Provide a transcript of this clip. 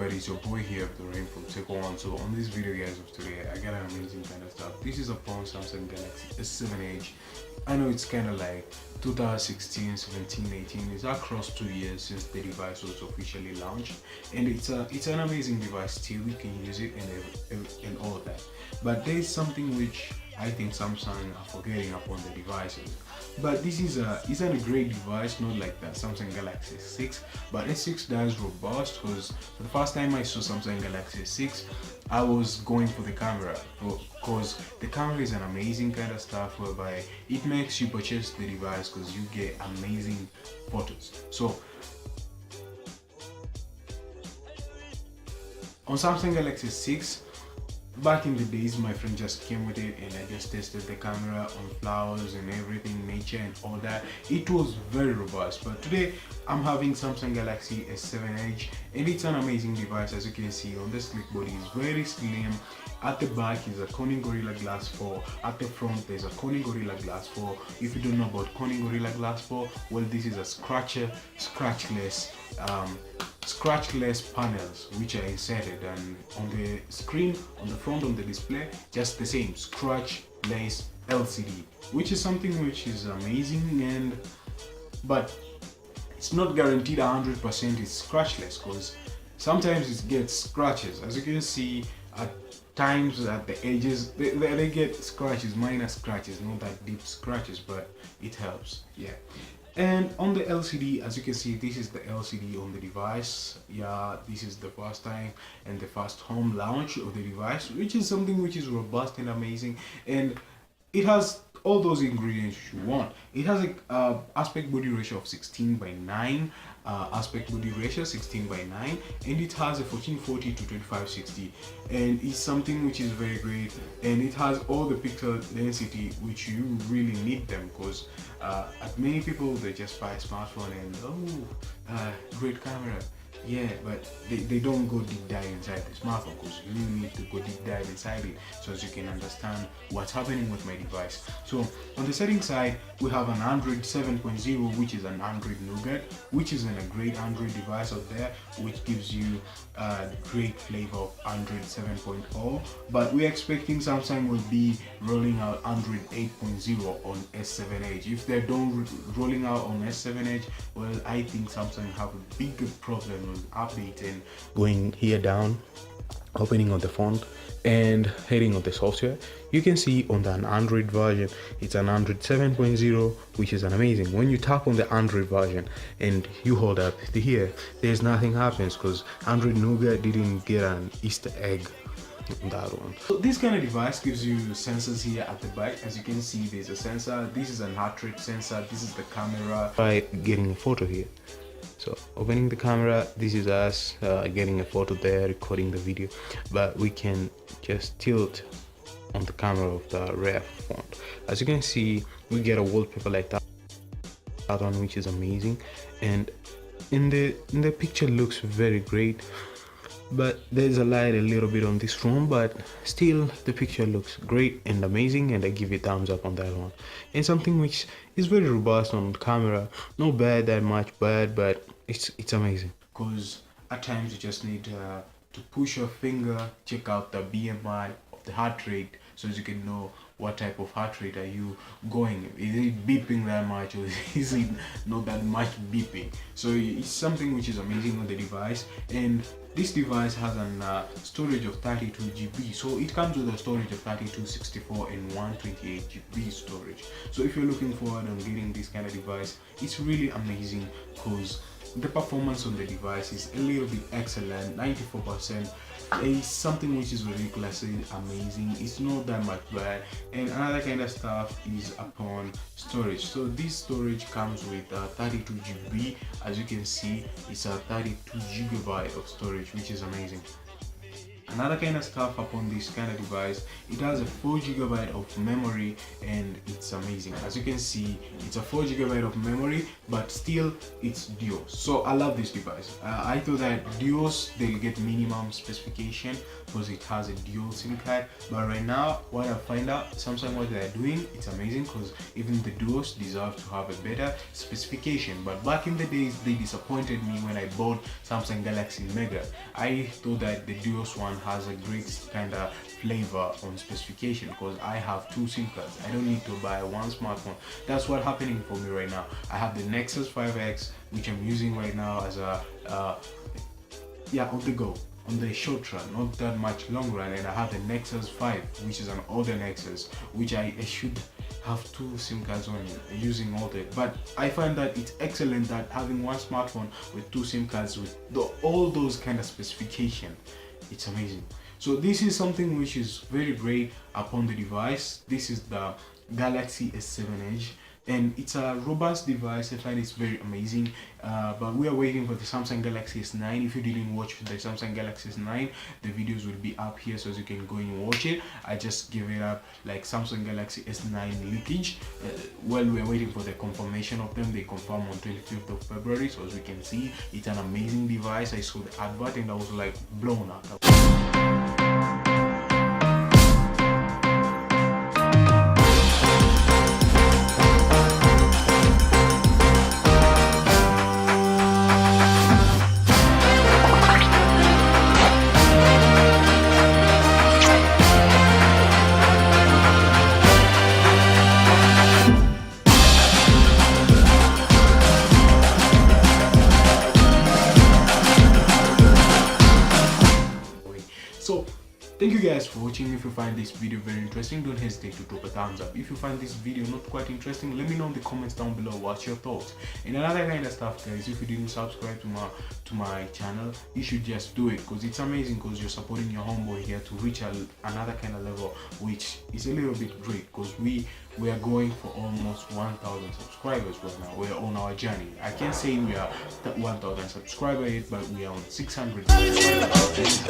But it's your boy here, Abdul from Second One. So on this video guys of today, I got an amazing kind of stuff. This is upon Samsung Galaxy S7 Edge. I know it's kind of like 2016, 17, 18. It's across 2 years since the device was officially launched, and it's an amazing device. Still, you can use it and all of that. But there's something which I think Samsung are forgetting upon the devices. But this isn't a great device, not like that Samsung Galaxy 6, but S6 does robust. Because for the first time I saw Samsung Galaxy 6, I was going for the camera, because the camera is an amazing kind of stuff whereby it makes you purchase the device because you get amazing photos. So on Samsung Galaxy 6, back in the days, my friend just came with it and I just tested the camera on flowers and everything, nature and all that. It was very robust. But today I'm having Samsung Galaxy S7 Edge, and it's an amazing device. As you can see on the sleek body, is very slim. At the back is a Corning Gorilla Glass 4. At the front there's a Corning Gorilla Glass 4. If you don't know about Corning Gorilla Glass 4, well, this is a scratchless panels which are inserted, and on the screen, on the front, on the display, just the same scratchless LCD, which is something which is amazing. And but it's not guaranteed 100% it's scratchless, because sometimes it gets scratches. As you can see, at times at the edges they get scratches, minor scratches, not that deep scratches, but it helps, yeah. And on the LCD, as you can see, this is the LCD on the device. Yeah, this is the first time and the first home launch of the device, which is something which is robust and amazing, and it has all those ingredients you want. It has a aspect body ratio of 16:9, aspect body ratio 16:9, and it has a 1440 to 2560, and it's something which is very great. And it has all the pixel density which you really need them, because at many people they just buy a smartphone and great camera, yeah, but they don't go deep dive inside the smartphone, because you need to go deep dive inside it so as you can understand what's happening with my device. So on the settings side, we have an Android 7.0, which is an Android Nougat, which is a great Android device out there, which gives you a great flavor of Android 7.0. But we're expecting Samsung will be rolling out Android 8.0 on S7 Edge. If they're done rolling out on S7 Edge, well, I think Samsung have a bigger problem with updating. Going here down, opening on the font and heading on the software, you can see on the Android version it's an Android 7.0, which is an amazing. When you tap on the Android version and you hold up here, there's nothing happens, because Android Nougat didn't get an Easter egg on that one. So this kind of device gives you sensors here at the back. As you can see, there's a sensor. This is an heart rate sensor. This is the camera. By getting a photo here, so opening the camera, this is us getting a photo there, recording the video, but we can just tilt on the camera of the rear front. As you can see, we get a wallpaper like that one, which is amazing, and in the picture looks very great. But there's a light a little bit on this room, but still the picture looks great and amazing, and I give it thumbs up on that one. And something which is very robust on camera, not bad that much bad, but it's amazing, because at times you just need to push your finger, check out the BMI of the heart rate, so as you can know what type of heart rate are you going. Is it beeping that much, or is it not that much beeping? So it's something which is amazing on the device. And this device has an storage of 32 GB, so it comes with a storage of 32, 64 and 128 GB storage. So if you're looking forward on getting this kind of device, it's really amazing, because the performance on the device is a little bit excellent. 94% is something which is ridiculously amazing. It's not that much bad. And another kind of stuff is upon storage. So this storage comes with 32 GB. As you can see, it's a 32 GB of storage, which is amazing. Another kind of stuff upon this kind of device, it has a 4 GB of memory, and it's amazing. As you can see, it's a 4 GB of memory, but still it's duos. So I love this device. I thought that duos, they'll get minimum specification because it has a dual SIM card, but right now what I find out, Samsung, what they're doing, it's amazing, because even the duos deserve to have a better specification. But back in the days, they disappointed me when I bought Samsung Galaxy Mega. I thought that the duos one has a great kind of flavor on specification, because I have 2 SIM cards. I don't need to buy one smartphone. That's what's happening for me right now. I have the Nexus 5X, which I'm using right now as a on the go, on the short run, not that much long run, and I have the Nexus 5, which is an older Nexus, which I should have 2 SIM cards on using all that. But I find that it's excellent that having one smartphone with 2 SIM cards with all those kind of specification, it's amazing. So this is something which is very great upon the device. This is the Galaxy S7 Edge, and it's a robust device. I find it's very amazing, but we are waiting for the Samsung Galaxy S9. If you didn't watch the Samsung Galaxy S9, the videos will be up here, so you can go and watch it. I just give it up like Samsung Galaxy S9 leakage. Well, we are waiting for the confirmation of them. They confirm on 25th of February, so as we can see, it's an amazing device. I saw the advert and I was like blown out. So thank you guys for watching. If you find this video very interesting, don't hesitate to drop a thumbs up. If you find this video not quite interesting, let me know in the comments down below what's your thoughts. And another kind of stuff, guys, if you didn't subscribe to my channel, you should just do it, because it's amazing, because you're supporting your homeboy here to reach another kind of level, which is a little bit great, because we are going for almost 1,000 subscribers right now. We're on our journey. I can't say we are 1,000 subscribers yet, but we are on 600 subscribers.